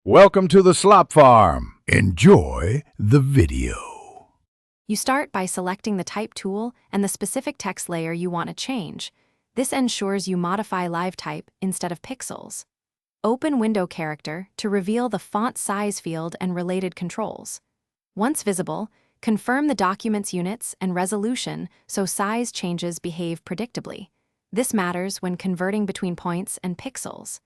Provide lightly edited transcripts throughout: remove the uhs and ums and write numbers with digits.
Welcome to the Slop Farm. Enjoy the video. You start by selecting the Type tool and the specific text layer you want to change. This ensures you modify live type instead of pixels. Open Window Character to reveal the font size field and related controls. Once visible, confirm the document's units and resolution so size changes behave predictably. This matters when converting between points and pixels.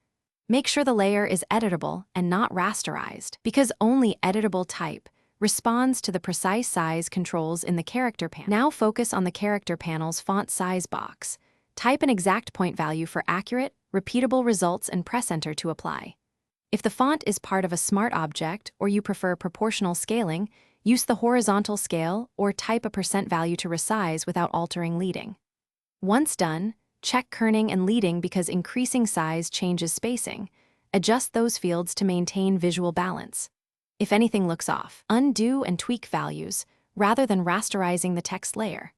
Make sure the layer is editable and not rasterized, because only editable type responds to the precise size controls in the character panel. Now focus on the character panel's font size box. Type an exact point value for accurate, repeatable results and press Enter to apply. If the font is part of a smart object or you prefer proportional scaling, use the horizontal scale or type a % value to resize without altering leading. Once done, check kerning and leading because increasing size changes spacing. Adjust those fields to maintain visual balance. If anything looks off, undo and tweak values rather than rasterizing the text layer.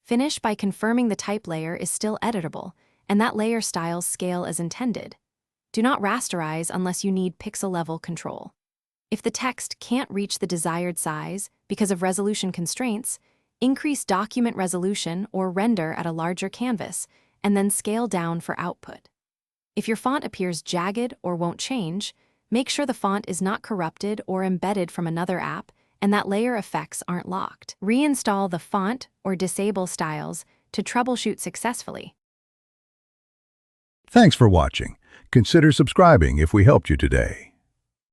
Finish by confirming the type layer is still editable and that layer styles scale as intended. Do not rasterize unless you need pixel-level control. If the text can't reach the desired size because of resolution constraints, increase document resolution or render at a larger canvas and then scale down for output. If your font appears jagged or won't change, make sure the font is not corrupted or embedded from another app and that layer effects aren't locked. Reinstall the font or disable styles to troubleshoot successfully. Thanks for watching. Consider subscribing if we helped you today.